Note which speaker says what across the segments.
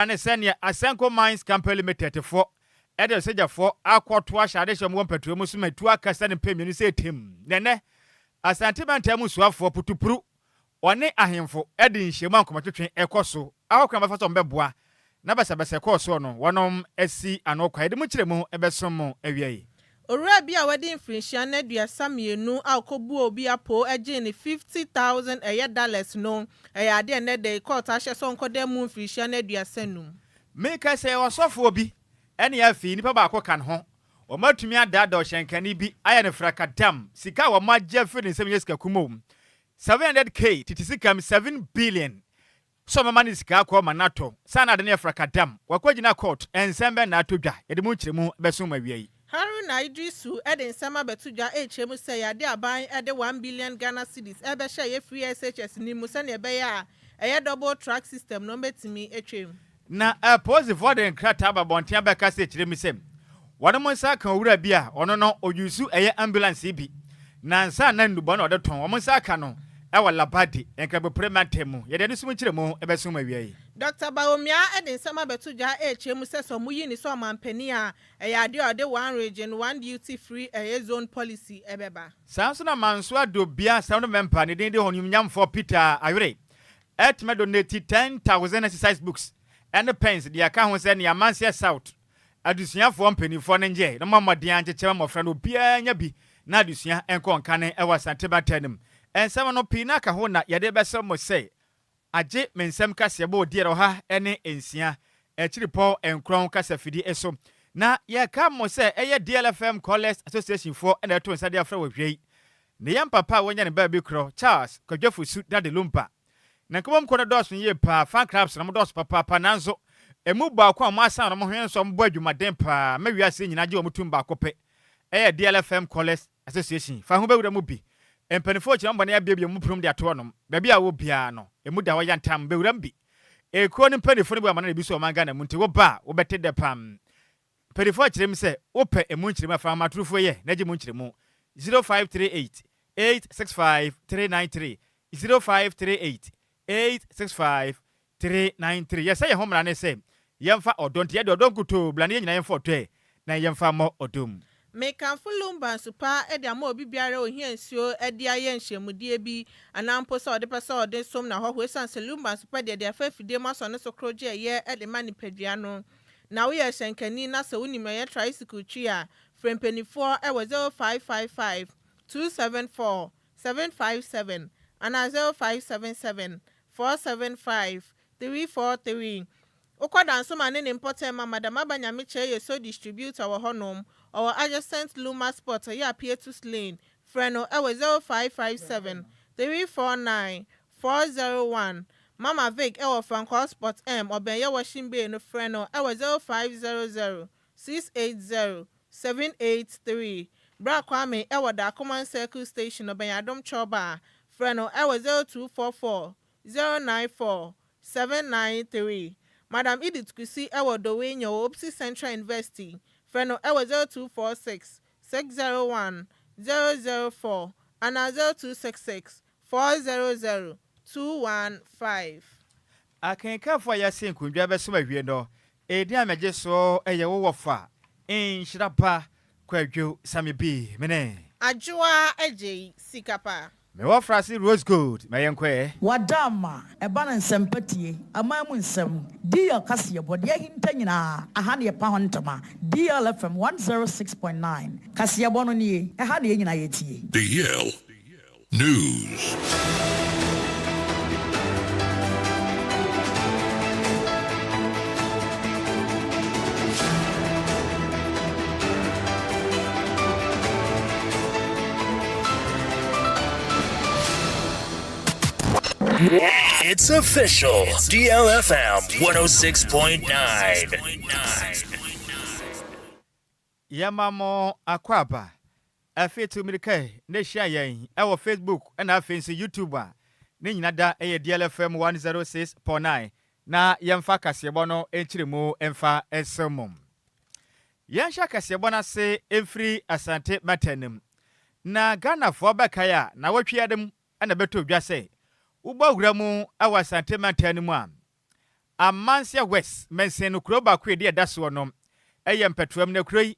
Speaker 1: ane senia Asenko Mines Company Limited for Ede seja for akwoto ahade hwem petrol mu so matu akasa ne pemenu se tem nene Asante bantam suafo putupuru one ahemfo ede nhyiemu ankomatwetwe ekoso awokran bafa so mbeboa na basabase koso no wonom asi anokwa ede mu kiremu ebesom awiei
Speaker 2: Owura bi a wedi inflation na dua samienu akobu obi apo agye ne $50,000 no ade ne de court ahye so nkoda mu inflation na dua sanum
Speaker 1: meka se wasofo obi ene ya fi nipa ba ko kan ho o matumi adada o hyenkani bi aya ne fraka dam sika wo magye fi ne nsem yesika kumom 700k titisika 7 billion so mama ni sika ko manato sana de ne fraka dam wakwagina court ensembe na atodwa yede mu kiremu besum awiei
Speaker 2: Haruna Idrisu ede nsema betudwa ehemu se yade aban ede 1 billion Ghana cedis ebe hye ye free SHS ni mu se ne ebe ya eye double track system no betimi etwem
Speaker 1: na pose for the krata babonte abeka se kiremi sem wonom nsa kan owura bi a ono no oyusu eye ambulance bi na nsa na ndubo na odeton wonom nsa kan no ewa labadi enkabe prematemu yede ne sum kiremu ebe sum awiei
Speaker 2: Dr. Baomia ede nsema betudwa ehemu se so muyi ni so mampani a ade ode one region one duty free zone policy ebeba
Speaker 1: sanso na manso adobia sound member ne den de honum nyamfo Peter Awere etme donate 10,000 exercise books and pens the account say na Mansia South adusuafo mpanifo ne nje no mamode ancheche mofra no bia nya bi na adusua enko nkane ewa santeba tanim ensem no pina ka ho na yede besem mo say agye mensem kase bo diere ha ene ensia echiripo enkron kase fidi eso na ye ka mo say eye DLFM College Association for and eto nsade afra wahwei ne yam papa wonya ne ba bi kro Charles Kwadwo Sammy dade Lumba na komom kono dos ye pa fan clubs na mo dos papa nanzo emu ba kwa mo asan no mo hwen so mbo adwumaden pa mawiase nyina gye omutum ba kope eye DLFM College Association fa ho bewura mu bi empanifo chi mbone ya bia mu prum de ato no ba bia wo bia no emu da wo yantam bewura mbi ekuo ni mpanifo ne bu amana bi so manga na munti wo ba wo bete de pam mpanifo kirem se wo pe emu kirem afa matrufo ye na gye mu kirem 0538 865 393 0538 865 393 yes say home na say yemfa odonte ye de odonkuto blane nyina yemfa otwe na yemfa mo odum
Speaker 2: me kan Lumba supa ede ama obi biara ohia nsuo ede aye nhyiemudie bi anampo se ode pese ode som na hoho esanse Lumba supa de afafide maso ne so kroje ye ede mani padua no na wo ye hyenkani na se wonima ye tricycle twi a frempenifo e wo 0555 274 757 ana 0577 475 343 Okodan so mane ne important madam abanyame che ye so distributor wo honom or adjacent Lumba spot ya Pietus Lane freno e wo 0557 349 401 Mama Vic e wo Franco Spot M obenye washing bay no freno e wo 0500 680 783 Bra Kwame e wo da Common Circle Station obenye Adom Choba freno e wo 0244 094 793 Madam Edith Kusi ewo Dowenyo Opsi Central University freno ewo 0246 601 004 and 0266 400 215
Speaker 1: akenka fo ya sen kundwa beso ahwie no edi amagye so eye wo wofa Nhyiraba Kwadwo Sammy bi mene
Speaker 2: Adjoa Agyei Sikapa
Speaker 1: me wo frase Rose Gold me yenkwe
Speaker 3: wadama eba na nsempatie amamu nsem dia kase bode hinta nyina aha ne pa hontama DLFM 106.9 kase bono nie aha ne nyina yetie
Speaker 4: DL News.
Speaker 5: It's official. DLFM 106.9.
Speaker 1: Yamamo akwaba. Afetu mirike ne hia yen e Facebook na afensi YouTube ne nyina da DLFM 106.9 na yemfa kasebo no enchiremu emfa esemum. Yansha kasebo na se emfiri asante matanem. Na Ghana fo bakaya na watwiadem na beto dwa se Uba uramu awa sante mantani mwa. Amansia West mensen no kuro ba kwe de da so no eyem petroleum na kuro yi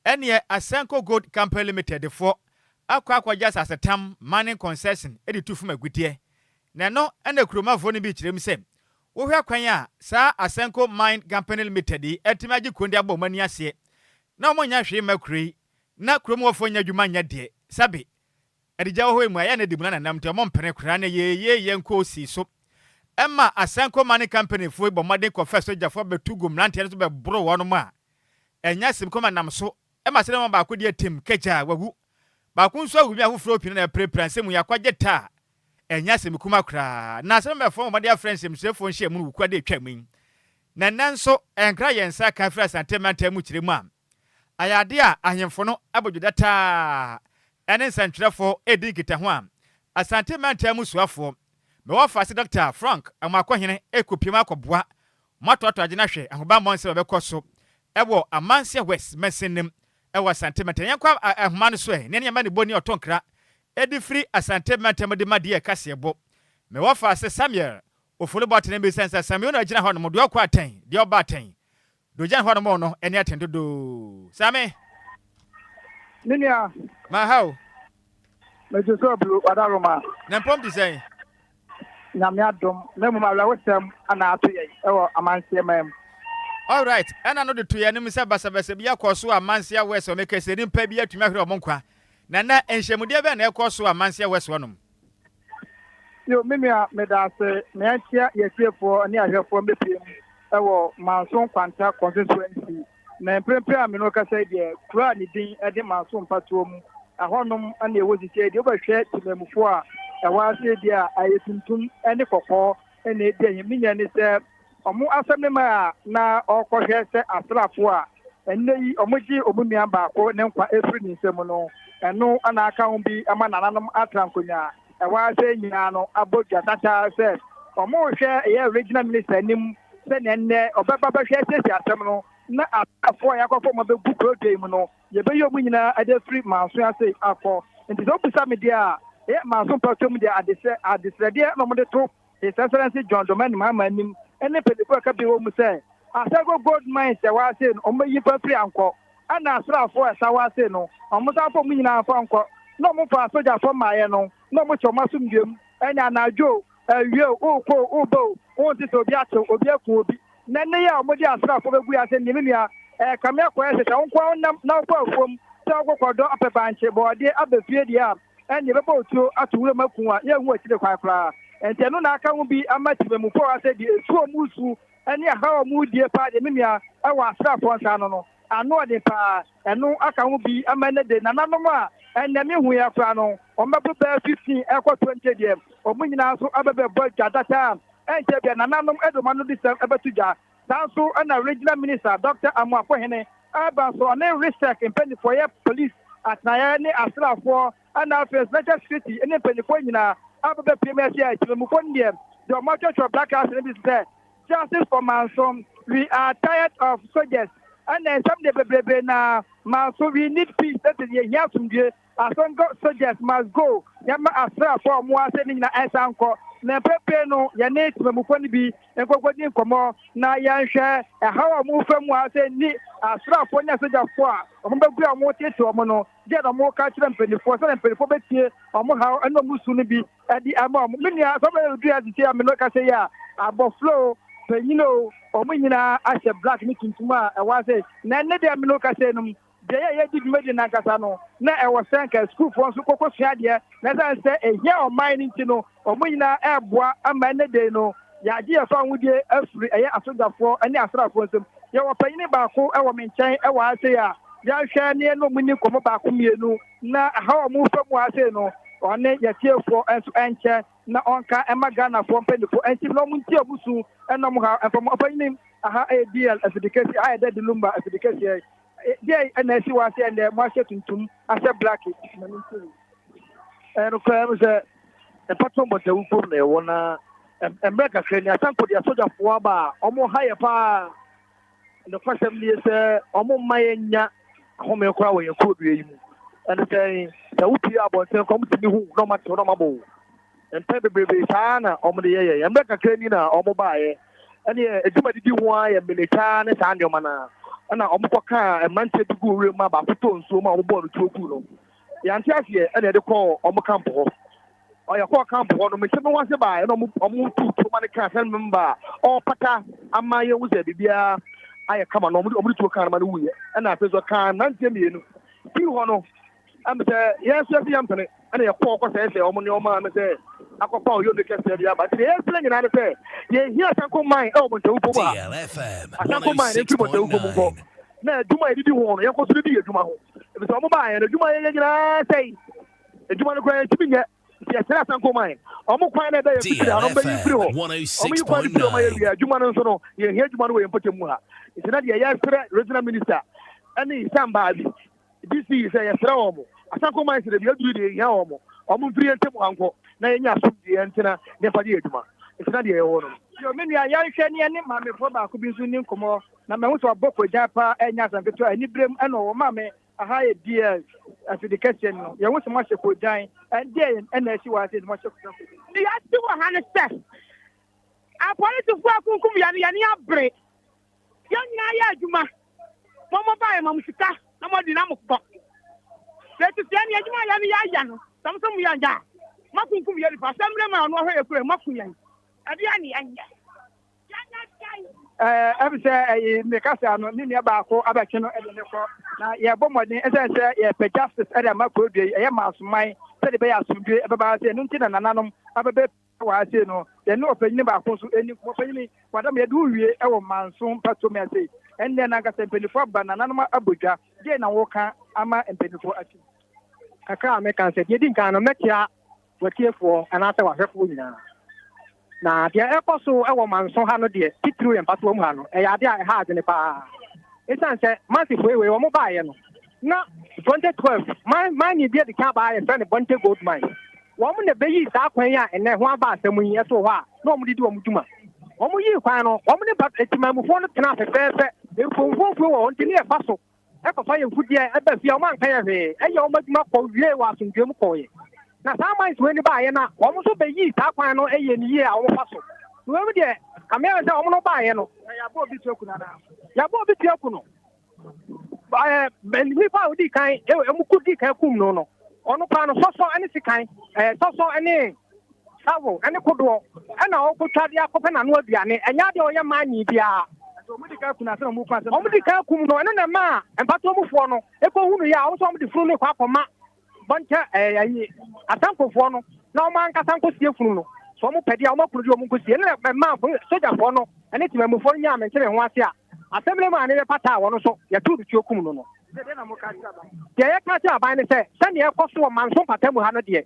Speaker 1: ene Asenko Gold Company Limited for akwa just as a tam mining concession edi tu fuma gudie na no ene kuromafo no bi kirem se wo hwe kwan a sa Asenko Mine Company Limited etimaji kondi abomani ase na mo nya hwe makuri na kuromofo nya dwuma nya de sabe edija ho emu aya na dibuna na nam te mo mpene kura na ye nko si so Emma Asenko Mine Company fo bomade confessor jafo betu gomlante so be bro wono ma enya sim koma nam so Emma se na ba ko de tim keja wagu ba kun so awu bi afofro pin na prepare mu yakwaje ta enya sim kuma kura na se me fo bomade friends sim se fo nhye mu wukwa de twam na nanso enkra yensa kan fra santemanta mu kiremu a ayade a ahemfo no abodweda ta ene santwerefo edi kita ho a asantemanta mu suafo me wa fase Dr. Frank amakɔhene ekopiem akɔboa matoto agye na hwɛ ahoba monse bɛkɔ ewo Amansia West mesenem ewo santementa yankwa ahoma no so ne ne ma ne boni otonkra edi free asantementa mede made kase bo me wa fase Samuel ofolo botene be sensa Samuel na gyina hɔ no do akɔ atan de oba atan do gyina hɔ no mo no ene atendo do Same
Speaker 6: Ninia
Speaker 1: ma how
Speaker 6: me just so blue adaroma
Speaker 1: na pom di say
Speaker 6: Nyamiadom, Nemala Westam, and Atoye, or Amansia ma'am.
Speaker 1: All right, and I know the 2 enemies of Basabia Corso, Amansia West, or make a sitting pebby to make her monqua. Nana and Shemudia and El Corso, Amansia West one.
Speaker 6: You, Mimia, Medase, Mantia, yes, here for near here from the team, or Manson Panta constituency. Nan Prempia Minoka said, Crani Dean, Eddie Manson Patum, a honum, and the was said, you were shared to them for. I say there I tuntum any koko and the minion is there. Omu asamema na okohwe se asrafo a enne omuji omumian ba ko ne nkwa efri ni semono eno ana aka ho bi ama nananom atrankonya e wa se nyina no abodwa tata se omu hwe ye regional minister nim se ne nne obaba ba hwe se asem no na afọ yakofo mo be bu program no ye be yo mu nyina ade free manso ase akọ nti so bisa me dia Manson Patum de Adisradia, no more to His Excellency John Domain Mamanim, and the Pedipo Capital say, Asago Gold Mines, I was saying, on my free uncle, and Asra for a Sawaseno, almost for me now for uncle, no more for a soldier for my no much of Masum Jim, and Adjoa Agyei Sikapa, wanted to be at Obiaku, Nanya, Modia Asra for we are sending Nimia, come here, Uncle, now from Sago Kwadwo up a bunch, but they are the fear. And you about to Makunwa, young watch the fire. And Tenona can be a match of Mupo, I said, so Musu, and yeah, how mood dear party, Mimia, I was staff on Sanono. I know the pa, and no, I can be a man de Nanama, and the men we are Frano, or Mapu 15, Echo 20 years, or Munina, so other boy at that time, and Nanam Edomano deserve Abatuja, Sansu and a regional minister, Dr. Amwapohene, Abanso, and then respect in penny for your police at Nayane Astra for. And our first letter city, and then Pennypoina, after the premier here, to the Mukondium, the market of Black House and said, Justice for Manson, we are tired of soldiers. And then some day, now, Manson, we need peace. That is the year from you. As some soldiers must go. Yama Astra for more sending the Asanko. Nepeno, Yanet, Mukonibi, and Kokodim Komo, Nayansha, and how I move from what I say, Astra for Nasaja for. Ombabu amote to omono get a more catch them 24 and 24 betie omo how and no musuni bi at the amount many somebody do as say am no ka say ya abo flow penyino omo nyina ashe black meeting tuma e wa say na ne de am no ka say no de ya di medi na kasa no na e wo senka school for so kokko sua de na say e here o mine nti no omo nyina e boa ama ne de no ya ji e fa nwudie afri e asogafo ani asrafo nsem ye wo penyini ba ko e wo menchen e wa say ya ya hwɛ ne no muni komo ba ko mienu na ha o mu fa mu ase no one ya tiefo enso enche na onka emaga fo mpanifo enti no mu ntie obusu eno mu ha enfo mo afanyim aha DLFM aha de Lumba FDKC dey na si wa se ende mo ase tuntum ase black na ntu eno ko em se e patro mo de ufo na e wona emeka hwani asanko de soja fo aba omo ha ye pa no fasem ni se omo mayenya home ekura wo yekodue yi mu and say the upi abonten come to me hu no matter no mabo and pebebrebe sana omo de ye emeka krani na omo baaye ɛne adwuma didi ho a yɛ milita ne saa nneɛma na ɛna ɔmo kɔka mmeranteɛ bi gu wura mu a baako tɔ nsuo mu a ɔmo bɔɔ no tuo gu no yɛante aseɛ ɛna yɛde kɔɔ ɔmo kamp hɔ ɔyɛ kɔɔ kamp hɔ no mehyɛ me wase baa ɛna ɔmo tu toma ne kaa sɛ memba a ɔpata ama yɛhu sɛ biribiara ayɛ kama na ɔmo de tuo kaa no ma no wuyɛ ɛna afei so kaa mmeranteɛ mmienu fii hɔ no ɛmɛ sɛ yɛn nso yɛfi yɛmpene ɛna yɛkɔɔ kɔsɛɛ sɛ ɔmo ne ɔmo a me sɛ akɔpa ɔyɛ ɔde kɛseɛ bi aba nti yɛsrɛ nyinaa ne sɛ yɛhia asanko man ɛwɔ mɔntawufo mu a asanko man ne mfiri mɔntawufo mu nkɔ na adwuma a yɛdidi ho no yɛnkɔ so de di adwuma ho ebi sɛ ɔmo baayɛ no adwuma yɛyɛ nyinaa sɛi adwuma no koraa yɛntumi nyɛ nti yɛsrɛ asanko man ɔmo kwan na ɛbɛyɛ fifiri a ɔmo bɛyi firi hɔ ɔmo yi kwan firi ɔmo ayɛ wie adwuma no nso no yɛhia adwuma no wɔ yɛn mpɔtam mu ha nti na deɛ yɛsrɛ regional minister ɛne isam baabi dc sɛ yɛsrɛ wɔ mo asanko man sɛ deɛ aduru deɛ yɛhia wɔ mo ɔmo mfiri yɛntɛm hankɔ na yɛnya asomdue ntina nneɛma de yɛ adwuma ntina deɛ yɛwɔ no yo me nua yɛrehwɛ ne ne maamefoɔ baako bi nso ni nkɔmmɔ na mahu sɛ ɔbɔ kɔgya pa ɛnya asanketo a aniberɛm ɛna ɔwɔ maame aha yɛ DL afidi kɛseɛ no yɛhu sɛ moahyɛ kɔgyan ɛdeɛ ɛna asi wɔ ase ne moahyɛ kɔgyan ne yɛate wɔ ha no sɛ apolisifoɔ akunkum yɛne abere yɛn nyinaa yɛ adwuma mɔmɔ baeɛ ma mo sika na mɔde na mokɔ sɛ ɛte sɛ ne adwuma yɛne yɛaya no sɛm sɛ mo yɛagya a makunkum yɛ nipa sɛmmerɛ ma ɔno ɔhɔ yɛ kura maku yɛn ɛdeɛ ne ɛnyɛ ɛbi sɛ meka sɛ ano ne nua baako abɛkye no ɛde ne kɔ na yɛbɔ mmɔden ɛsɛne sɛ yɛpɛ justice ɛde ama kurodua yi ɛyɛ maasoman sɛde bɛyɛ asomdwe ɛbɛbaa sɛ ɛno nti na nananom abɛbɛ wɔ ase no yɛne ɔpanyini baako nso ɛni ɔpanyini wadam yɛde wowie ɛwɔ manso mpatom ase ɛnnɛ no ankasa mpanimfoɔ aba nananom abɔdwa deɛ na wɔka ama mpanimfoɔ akyi kakra a meka sɛ deɛ di nkan no mɛkyea watiefoɔ anaasɛ wahwɛfoɔ nyinaa na deɛ ɛkɔ so ɛwɔ manso ha no deɛ titiriw yɛ mpatoa mu ha no ɛyɛ ade a ɛha adwene paa ɛsiane sɛ mansifoɔ ewei wɔn baayɛ no na 2012 mine bi adi ka baa yɛfrɛ no Bonte Gold Mine wɔn na bɛyi saa kwan a ɛnɛ ho aba asɛm yi ɛso hɔ a na wɔn didi wɔn dwuma wɔn yi kwan no wɔn ne etimamufoɔ no tena fɛfɛɛfɛ efufuo wɔ wɔn ti ne yɛfa so ɛkɔfa yɛ mfudeɛ ɛbɛ fie wɔn anka yɛ hwee ɛyɛ wɔn adwuma kɔ wie wɔ asomdwe mu kɔɔyɛ na saa mansifoɔ ni baayɛ na wɔn nso bɛyi saa kwan no ɛyɛ ne yie a wɔn fa so wɔn deɛ kamea sɛ wɔn no baayɛ no yɛabɔ obi tuaku na yɛabɔ obi tuaku no nipa a odi kan emu ku di kan kum no ɔno kwan no sɔsɔ ɛne sikan sɔsɔ ɛne sawo ɛne kodoɔ ɛna ɔkotwa de akɔpɛ n'ano aduane ɛnya deɛ ɔyɛ maa nyi biara ɔmo di kan kum na sɛ ɔmo di kan kum no ɛno na ma mpatomufoɔ no ekohunu yɛ a ɔmo sɛ ɔmo de funu no kɔ akɔma bɔnkyɛ asankofoɔ no na ɔmo ankasa nkosie funu no so ɔmo pɛdeɛ ɔmo akunu de ɔmo nkosie ɛna mmaa sogyafoɔ no ɛne timamufoɔ no nyɛ amɛnkyerɛ ho ase a asɛmmerɛ mu a ne bɛpata a wɔn so yɛto do tuo kum no deɛ yɛka kyerɛ aban ne sɛ sɛneɛ ɛkɔ so wɔ manso mpata mu ha no deɛ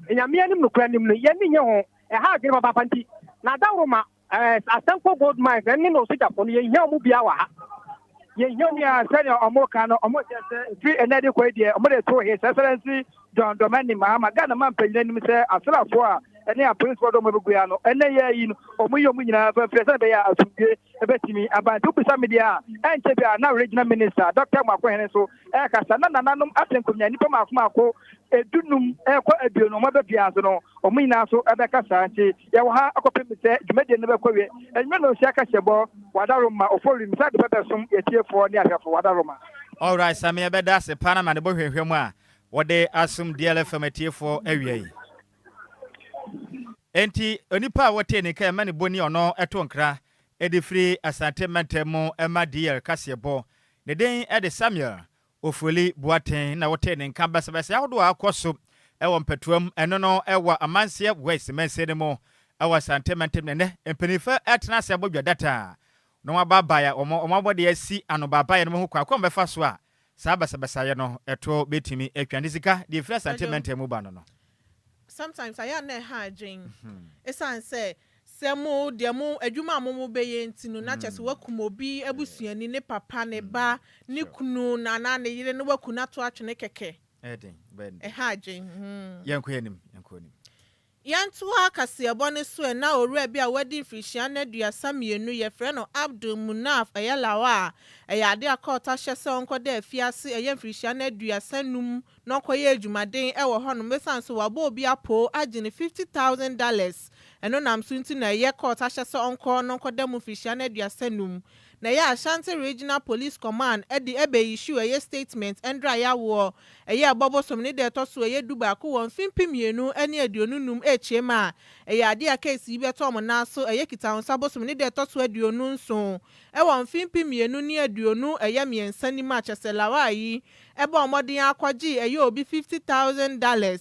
Speaker 6: ɛnyame anim nokora anim no yɛne nyɛ ho ɛha adwene papapa nti na adaworo ma asanko gold mine ɛne na osogyafoɔ no yɛhia ɔmo bia wɔ ha yɛhia ɔmo a sɛdeɛ ɔmo ka no ɔmo kyɛ sɛ firi ɛnɛ de kɔ deɛ ɔmo de to his excellency John Domani Mahama Ghana man panyin anim sɛ asrafoɔ a ɛne apolisifoɔ dɔm bɛgu ya no ɛnɛ yɛ yi no ɔmo yi ɔmo nyinaa fɛfɛ sɛ bɛyɛ asomdwe ɛbɛtumi abante wopisa me deɛ a ɛnkyɛ bi a na regional minister Dr. Mwakohene so ɛkasa na nananom asɛnkomnya nnipa maako edunum ɛkɔ aduonu ɔmo bɛpia so no ɔmo nyinaa so ɛbɛkasa nti yɛwɔ ha akɔpɛ mi sɛ dwumadie no bɛkɔ wie ɛnwɛ no nsia kahyɛbɔ wadaroma ɔfɔrim sɛ de bɛbɛsom yɛtiefoɔ ne ahwɛfo wadaroma.
Speaker 1: All right, Sammy, ɛbɛda ase pa na ma ne bɔhwehwɛ mu a wɔde asom DLFM atiefoɔ awie yi. Enti onipa a wɔte ne ka ma ne boni ɔno ɛto nkra ɛde firi asante mɛntɛm ɛma DL kasebɔ ne den ɛde Samuel Ofoli Boaten na wɔte ne nka basabasa ahodo akɔ so ɛwɔ mpɛtuam ɛno no ɛwɔ amanseɛ west mɛnse ne mu ɛwɔ asante mɛntɛm ne mpanifa ɛtena sɛ bɔdwa data no wababa ya ɔmo abɔde asi anobaba ya no ho kwa akɔm bɛfa so a saa basabasa ya no ɛto betimi atwande sika de firi asante mɛntɛm mu ba no
Speaker 2: sometimes I am not hiding. It's say Semo, dear mo, a juma momo be into not just work mobi, a busian in a papa ne ba, nikunu, nana, ne didn't work not to watch nekeke.
Speaker 1: Edding,
Speaker 2: a hiding.
Speaker 1: Young Quenim.
Speaker 2: Yantua Cassia Bonesu and now already a wedding Frisiana, dear Sammy, and your friend of Abdul Munaf, a yalawa, a yadia caught Tasha Sonko de Fiasi, a young Frisiana, dear Senum, no coyage, my day, our honor, Messan, so a bo be a po, aging $50,000, ɛno nam so nti na ɛyɛ court ahyɛ sɛ ɔnkɔ no nkɔda mu mfirihyia no aduasa na ɛyɛ Ashanti Regional Police Command ɛde ɛbɛ issue ɛyɛ statement ɛndra yɛawoɔ ɛyɛ ɛbɔbɔsom ne deɛ ɛtɔ so ɛyɛ du baako wɔ mfimpi 2 ne 25 ɛkyɛm a ɛyɛ adeɛ a case yi bɛtɔ ɔmo na so ɛyɛ kitahonsa bosom ne deɛ ɛtɔ so 27 ɛwɔ mfimpi 2 ne 20 ɛyɛ mmiɛnsa nim a kyɛsɛ lawa yi ɛbɔ ɔmɔden akɔgye ɛyɛ obi $50,000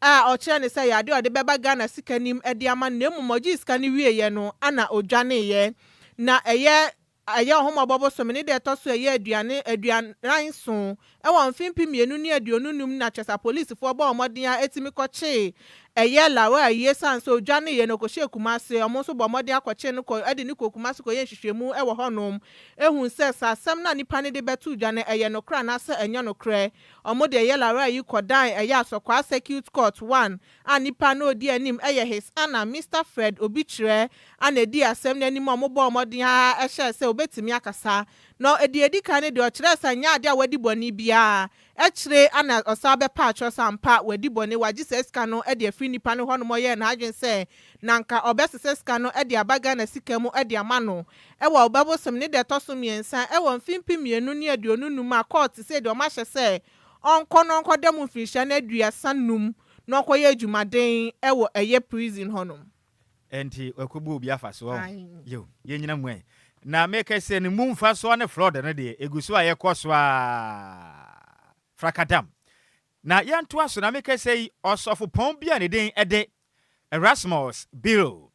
Speaker 2: a ɔkyerɛ ne sɛ yɛ adeɛ ɔde bɛba Ghana sika nim ɛde ama na emu mɔgye sika ne wieɛ no ana odwaneyɛ na ɛyɛ ɔhoma bosom ne deɛ ɛtɔ so ɛyɛ aduanan so ɛwɔ mfimpi 2 ne 25 na kyɛsɛ polisifoɔ bɔ ɔmɔden a etimi kɔkye ɛyɛ lawa yi san so odwaneyɛ no kɔhye Kumase ɔmo nso bɔ ɔmɔden akɔkye no kɔ ɛde ne kɔ Kumase kɔ yɛ nhwehwɛmu ɛwɔ hɔnom ehun sɛ sasɛm na nipa ne de bɛto dwane ɛyɛ no kra na sɛ ɛnyɛ no krɛ ɔmo de ɛyɛ lawa yi kɔdan ɛyɛ asɔkwa circuit court 1 a nipa no odi anim ɛyɛ his ana Mr. Fred Obikyerɛ ana edi asɛm n'anim ɔmo bɔ ɔmɔden a ɛhyɛ sɛ obetimi akasa no edi kan ne de ɔkyerɛ sɛ nya ade a wadi bɔne bia ɛkyerɛ ana ɔsa bɛpa atwɔ sampa wadi bɔne wagye sɛ sika no ɛde afiri nipa no hɔ no mɔyɛ na adwen sɛ nanka ɔbɛsesɛ sika no ɛde abaga na sika mu ɛde ama no ɛwɔ ɔbɛbosom ne de ɛtɔ so mmiɛnsa ɛwɔ mfimpi 2 ne 25 a court sɛ de ɔma hyɛ sɛ ɔnkɔ da mu mfirihyia no aduasa na ɔkɔyɛ adwumaden ɛwɔ ɛyɛ prison hɔnom
Speaker 1: enti wakobu obi afa so yo yenyina mu na make say ne mumfa so ne fraud no de eguso a yɛkɔ so a frakadam na yɛnto aso na make say ɔsɔfo pɔn bia ne den ɛde Erasmus Bill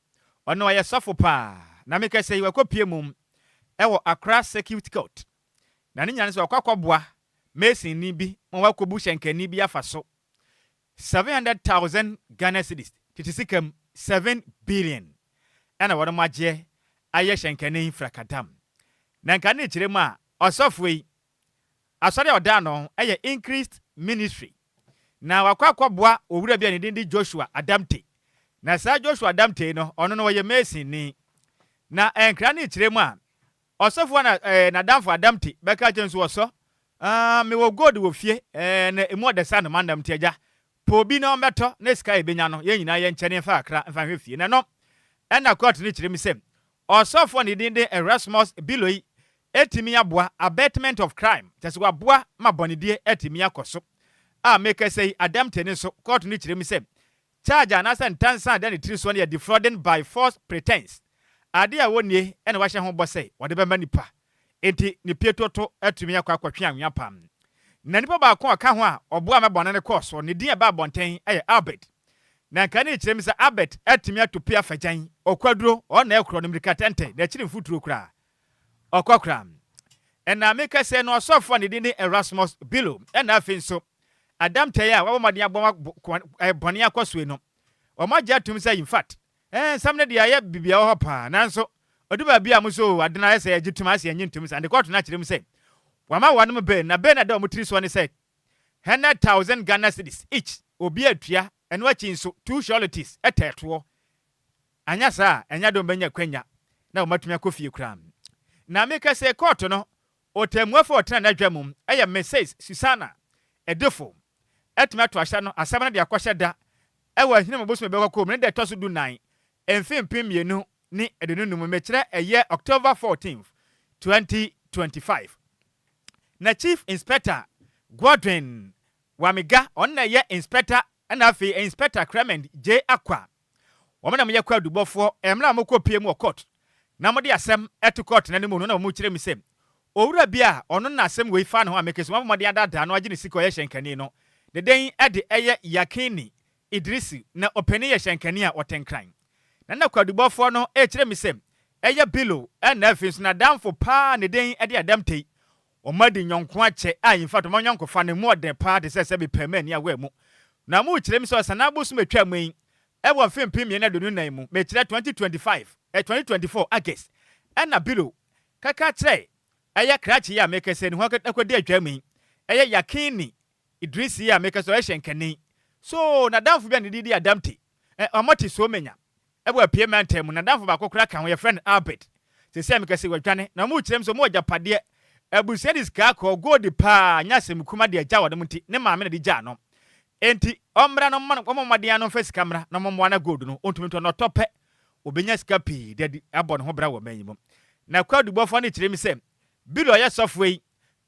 Speaker 1: ɔno ɔyɛ sɔfo pa na make say wakɔpie mum ɛwɔ Accra Circuit Court na ne nyane so ɔkɔkɔboa Mason ni bi mo wakɔbu hyenkani bi afa so 700,000 Ghana cedis titisikam 7 billion ɛna wɔn magye ayɛ hyenkani frakadam na nka ne kyerɛ mu a ɔsɔfo yi asɔre ɔda no ɛyɛ increased ministry na wakɔkɔboa owura bi a ne din di Joshua Adamte na saa Joshua Adamte no ɔno no wɔyɛ Mason ni na nkra ne kyerɛ mu a ɔsɔfo na damfo Adamte bɛka kyɛn so wɔsɔ me wo gold wo fie na emu ɔdesa no mandam tiaja po bi na ɔmɛtɔ na sika ebenya no yɛn nyinaa yɛn nkyɛne fa akra mfa hwe fie na no ɛna court ne kyerɛ mu sɛ ɔsɔfo ne din de Erasmus Biloi etimi aboa abatement of crime tɛsɛ waboa ma bɔnedie etimi akɔso a make say Adamte ne so court ne kyerɛ mu sɛ charge anasa ntansa da ne tiri so ne defrauding by false pretense ade a wonie ɛna wahyɛ ho bɔ sɛ wɔde bɛma nipa enti ne pietoto etimi akɔtwe anwea pam na nipa ba ko aka ho a ɔboa ma bɔne ne kɔso ne din ba bɔnten ɛyɛ Albert na nka ne kyerɛ mi sɛ Albert etimi atopi afagyan okwaduro ɔna ekro no mirika tente na kyiri mfuturo kra ɔkɔkra ɛna meka sɛ no ɔsɔfo ne din ne Erasmus Bilo ɛna afei nso Adamte ya wɔbɔ mɔden abɔ bɔne akɔso no ɔmagye atum sɛ in fact sam ne de ayɛ bibia wɔ hɔ pa nanso ɔdu ba bia mo so adena sɛ agye tum ase anyi ntum sɛ ande kɔto na kyerɛ mu sɛ wama wɔnom bɛn na bɛn na da ɔmotiri so ne sɛ 100,000 Ghana cedis each obi atua ɛno akyi nso 2 sureties ɛtɛtoɔ anya saa anya dɔm bɛnya kwanya na ɔmatumi akɔ fie kram na meka sɛ court no otamuafo ɔtena na dwa mum ɛyɛ Mrs. Susana Edefo ɛtumi ato ahyɛ no asɛm no de akɔhyɛ da ɛwɔ ahene mabosome bɛkɔ kɔ mu ne de ɛtɔ so 9 mfimpi 2 ne edununum mekyerɛ ɛyɛ October 14th 2025 na Chief Inspector Godwin Wamiga ɔno na ɛyɛ inspector ɛna afei Inspector Clement J. Akwa wɔn na meyɛ kwa dubɔfoɔ ɛmra mo kɔ pie mu wɔ court na mo de asɛm ɛto court na ne mu no na mo kyerɛ mi sɛ owura bi a ɔno na asɛm wei fa no ho a mekesi mo de adada no agye ne sika ɔyɛ hyenkani no de den ɛde ɛyɛ Yakini Idrisi na ɔpani yɛ hyenkani a ɔtenkran na kwa dubɔfoɔ no kyerɛ mi sɛ ɛyɛ Bilo ɛna afei so na damfo pa ne den ɛde Adamte ɔmadi nyɔnko akyɛ a in fact ɔmanyɔnko fa ne mu ɔde pa de sɛ bi pɛmɛ ni awa mu na mo kyerɛ mi sɛ ɔsana abosom atwa mu yi ɛwɔ mfimpi 2 mu mekyerɛ 2024 August ɛna Bilo kaka kyerɛ ɛyɛ krachi ya make sɛ ne ho akɔdi atwa mu yi ɛyɛ Yakini Idrisi ya make sɛ ɔhyɛ nkani so na damfo bi a ne didi Adamte ɔmɔte so menya ɛwɔ apie mantem na damfo ba kokora ka ho yɛ friend Albert sɛ sɛ make sɛ wadwane na mo kyerɛ mi sɛ mo agyapadeɛ abusia dis ka ko gold pa nya sem kuma de agya wode muti ne maame na de gya no enti omra no man ko momade ano fa sika mra na momwa na gold no ontumi to no tope obenya sika pi de abɔ ne ho bra wɔ manyi na Kwadwo bɔfo ne kyerɛ mi sɛ bilo yɛ sɔfo yi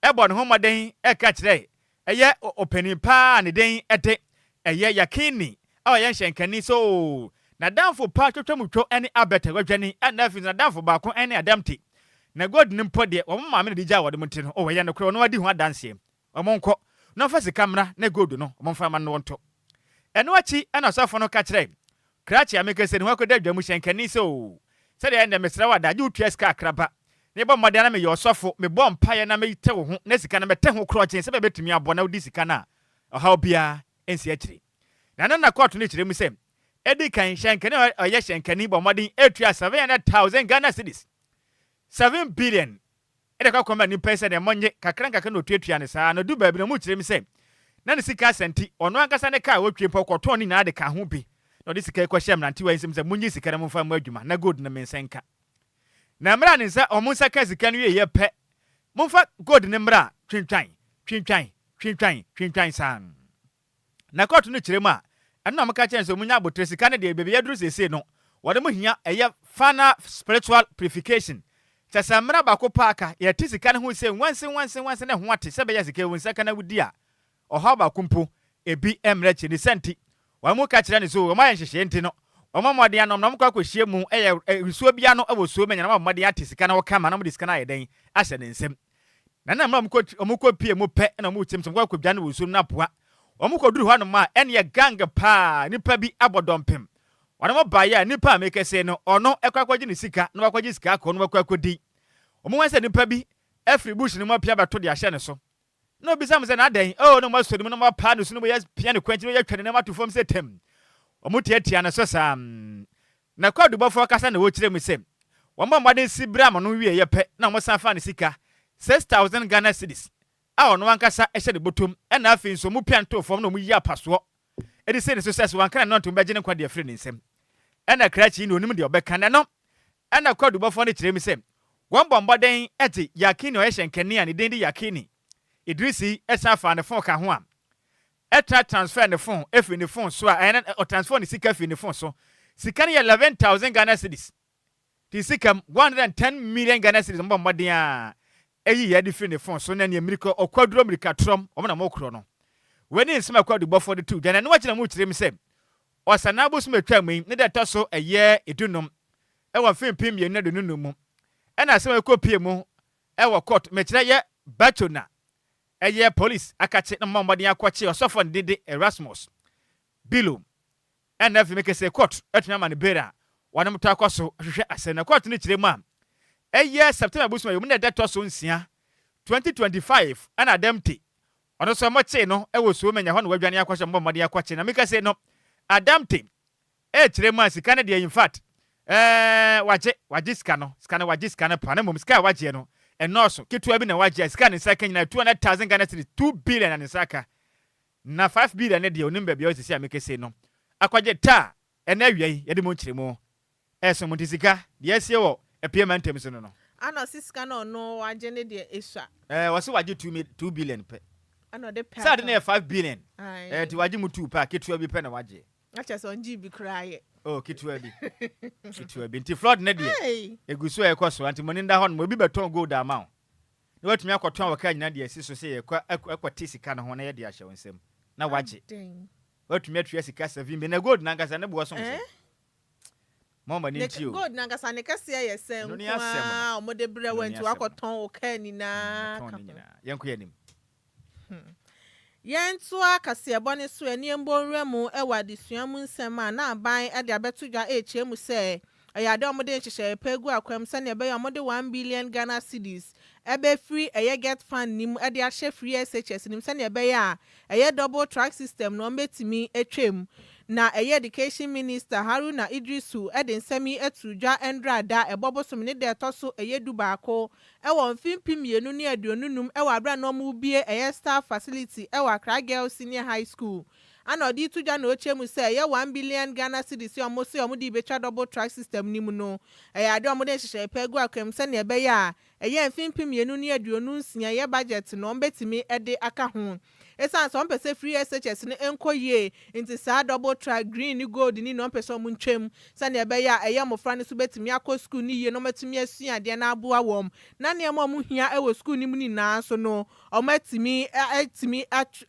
Speaker 1: ɛbɔ ne ho maden ɛka kyerɛ ɛyɛ opani pa ne den ɛte ɛyɛ yakini yɛ hyɛnkani so na damfo pa twetwamutwo ɛne abɛta wadwani ɛna afi na damfo baako ɛne adamte na god ne mpo de wɔn maame ne digya wɔde mte no wɔyɛ no kora no wadi ho adanse wɔn nkɔ na fa sika mra na god no wɔn fa ma no nto ɛno akyi ɛna sɔfo no ka kyerɛ krachi amekese ne wakɔda dwamu hyɛnkani so sɛdeɛ ɛnda mesra wada gye utua sika akraba ne bɔ mmɔden na meyɛ ɔsɔfo mebɔ mpaeɛ na meyite wo ho na sika na mɛtɛ ho korɔ kyɛn sɛ bɛbɛtumi abɔ na wodi sika na ɔhaw bia ɛnsi akyiri na court no kyerɛ mu sɛ edi kan hyɛnkani ɔyɛ hyɛnkani bɔ mmɔden etua 700,000 Ghana cedis 7 billion ɛde kɔ kɔma nipa sɛ de mɔnye kakra no tuatua ne saa no du baabi na mu kyerɛ mu sɛ na ne sika asɛnti ɔno ankasa ne kaa wɔtwe pɔ kɔtɔn ne na de ka ho bi na ɔde sika kɔ hyɛm nante wɔ nsɛm sɛ munyi sika na momfa mu adwuma na gold na mensenka na mra ne nsa ɔmo nsa ka sika no yɛ pɛ momfa gold ne mra twintwan san na court no kyerɛ mu a ɛno na maka kyerɛ sɛ munya abotre sika ne de bebe yɛduru sese no wɔde mo hia ɛyɛ final spiritual purification sɛ sɛ mra baako paaka yɛte sika ne ho sɛ wanse ne ho ate sɛ bɛyɛ sika wo nsaka na wudi a ɔhaw baako mpo ebi mra kyɛ ne sɛnti wɔn mu ka kyerɛ ne so wɔn ayɛ nhyehyɛ nti no wɔn mmɔden anom na wɔn kɔ akɔhyia mu ɛyɛ nsuo bia no ɛwɔ suo menya na wɔn mmɔden ate sika na wɔka ma na wɔn de sika na ayɛ den ahyɛ ne nsam na mra wɔn kɔ pie mu pɛ na wɔn kyɛm sɛ wɔn kɔ dwa no wɔ suo na poa wɔn kɔ duru hɔ anom a ɛne yɛ gang paa nipa bi abɔ dɔmpem wɔn mo baayɛ a nipa a mekɛse no ɔno ɛkɔ akɔgye ne sika na wakɔgye sika akɔ no wakɔ akɔdi wɔn wɔn sɛ nipa bi ɛfiri bush ne mu apia bɛto de ahyɛ ne so na obi sɛ mo sɛ na adan no mo asɔ ne mu na mo apaa ne so no mo yɛ pia ne kwanti no yɛ twɛne na mo ato fam sɛ tem wɔn tiatia ne so saa na Kwadwo bɔfo kasa na wɔkyerɛ mu sɛ wɔn bɔ mmɔden si bra ma no wie yɛ pɛ na wɔn san fa ne sika 6,000 Ghana cedis a ɔno ankasa ɛhyɛ ne bɔtɔm ɛna afei nso mo pia nto fam na mo yi apasoɔ ɛde sɛ ne so sɛ so wankana no nto bɛgye ne kwa de afiri ne nsam ɛna krachi na onim de ɔbɛka ne no ɛna Kwadwo bɔfo no kyerɛ mu sɛ wɔn bɔ mmɔden ɛte yakini ɔyɛ hyɛnkani a ne den de yakini Idrisi ɛsan fa ne phone ka ho a ɛtra transfer ne phone efi ne phone so a ɛna transfer ne sika fi ne phone so sika ne yɛ 11,000 Ghana cedis ti sika 110 million Ghana cedis mbɔ mmɔden a ɛyi yɛ de fi ne phone so na ne Amerika ɔkwaduro Amerika trom ɔmo na mo kro no wɛni nsɛm Kwadwo bɔfo de tu dana ne wakyina mu kyerɛ mi sɛ ɔsana bosom atwa mu ne de tɔ so ɛyɛ edunum ɛwɔ fin pim yɛ ne de nunum mu ɛna asɛm ɛkɔ pie mu ɛwɔ court mekyerɛ yɛ bachona ɛyɛ police akache na mmɔden akɔkye ɔsɔfo ne dede Erasmus Bilo ɛna afi mekese court atuma ma ne bera wɔne mto akɔ so hwehwɛ asɛm na court ne kyerɛ mu a ɛyɛ September bosom yɛ mu ne de tɔ so nsia 2025 ɛna adamte ɔno so mɔkye no ɛwɔ so menya hɔ no wadwane akɔhyɛ mmɔden akɔkye na mekese no adamte kyerɛ mu a sika ne de in fact wagye sika no wagye sika no pa na mmom sika a wagye no ɛnɔɔso ketewa bi na wagye sika ne nsa ka nyina 200,000 Ghana cedis 2 billion na ne nsa ka na 5 billion ne deɛ onim baabi a ɔsisi a mekese no akɔgye ta ɛna awia yi yɛde mo nkyerɛ mu ɛso mo sika deɛ asie wɔ apie ma ntem so no
Speaker 2: ana sika no no wagye ne deɛ esua
Speaker 1: wɔse wagye 2 billion pɛ
Speaker 2: ana de pɛ
Speaker 1: sa de ne 5 billion ti wagye mu 2 pa ketewa bi pɛ na wagye
Speaker 2: acha so nji bi kraye
Speaker 1: ketewa bi nti flood ne deɛ eguso ɛkɔ so anti moni nda hɔ no obi beton gold amount na watumi akɔtɔn waka nyina deɛ si so sɛ ɛkɔ te sika no ho na yɛ de ahyɛ nsɛm na wagye watumi atua sika 7 bi na gold na ngasa ne bo so nso mama ni ntio
Speaker 2: gold na ngasa ne kase yɛ sɛ nkwa ɔmode brɛ wanti wakɔtɔn waka nyina
Speaker 1: yɛnkɔ yɛnim
Speaker 2: Yentua kasiebone so eniembonwe mu ewa disua mu nsem a na aban ade abeto dwa eche mu se ayade omode nhyehyɛ pegu akwam se ne ebe omode 1 billion Ghana cedis ebe free eye get fund nim ade ahye free SHS nim se ne ebe ya eye double track system no mbetimi etwem na eye education minister Haruna Idrisu ede nsemi etudwa endrada ebobosom ne de toso eye dubaako ewo mfimpim yenu ne aduonunum ewo abra no mu bie eye staff facility ewo Accra Girls Senior High School ana odi tudwa na ochemu se eye 1 billion Ghana cedis omosi omudi betwa double track system nimu no eye ade omode hyehye pegu akwam se ne ebe ya eye mfimpim yenu ne aduonunsia eye budget no mbetimi ede aka ho esan so mpese free SHS ne enkoye nti saa double track green ni gold ni no mpese omu ntwem sane ebe ya eye mofra ne so betimi akọ school ni ye no matimi asua de na aboa wom na ne mo mu hia e wo school ni mu ni na so no o matimi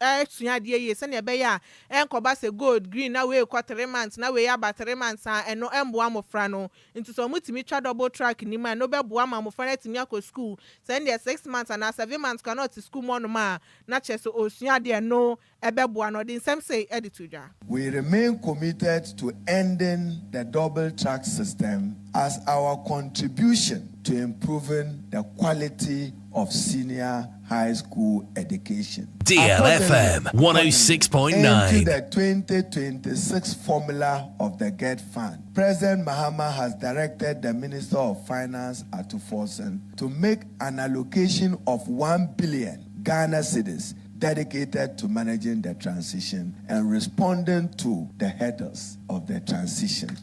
Speaker 2: asua de ye sane ebe ya enkoba se gold green na we kwa 3 months na we ya ba 3 months eno emboa mofra no nti so mutimi twa double track ni ma no be boa ma mofra na timi akọ school send there 6 months and 7 months cannot to school mo no ma na cheso osua de no ebe boa no din sem say edituja.
Speaker 7: We remain committed to ending the double track system as our contribution to improving the quality of senior high school education.
Speaker 5: DLFM 106.9.
Speaker 7: Into the 2026 formula of the GET Fund, President Mahama has directed the Minister of Finance, Atufosen, to make an allocation of 1 billion Ghana cedis dedicated to managing the transition and responding to the hurdles of the transition.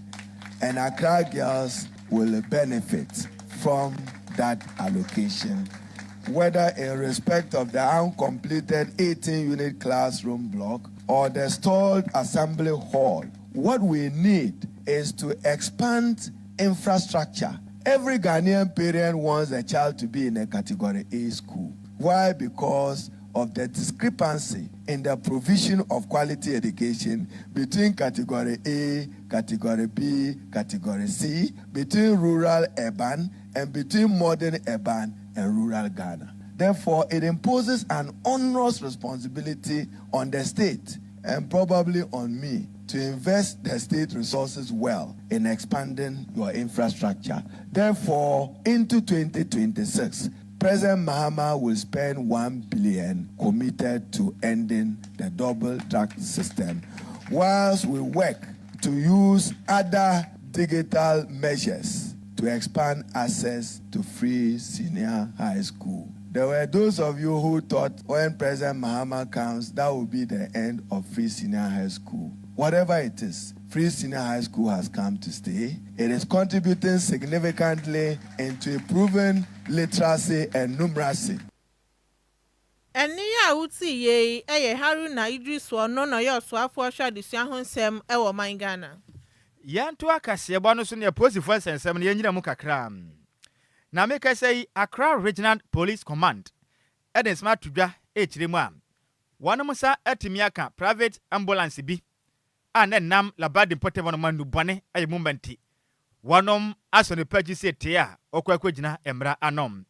Speaker 7: And Accra girls will benefit from that allocation, whether in respect of the uncompleted 18-unit classroom block or the stalled assembly hall. What we need is to expand infrastructure. Every Ghanaian parent wants a child to be in a category A school. Why? Because of the discrepancy in the provision of quality education between category A, category B, category C, between rural urban, and between modern urban and rural Ghana. Therefore, it imposes an onerous responsibility on the state and probably on me to invest the state resources well in expanding your infrastructure. Therefore, into 2026, President Mahama will spend 1 billion committed to ending the double track system, whilst we work to use other digital measures to expand access to free senior high school. There were those of you who thought when President Mahama comes, that will be the end of free senior high school. Whatever it is, free senior high school has come to stay. It is contributing significantly into improving literacy and numeracy.
Speaker 2: Eni ya uti ye Haruna Idris no no yo so afo hwa desua ho nsem e wo man Ghana.
Speaker 1: Yanto akase bo no so ne posifo nsem ne yanyira mu kakra. Na make say Accra Regional Police Command eden smart tudwa e kire mu a. Wonom sa atimi aka private ambulance bi ane nam labadi portable no manu bone ayi momenti. Wonom aso ne pagi se te a okwakwagina emra anom.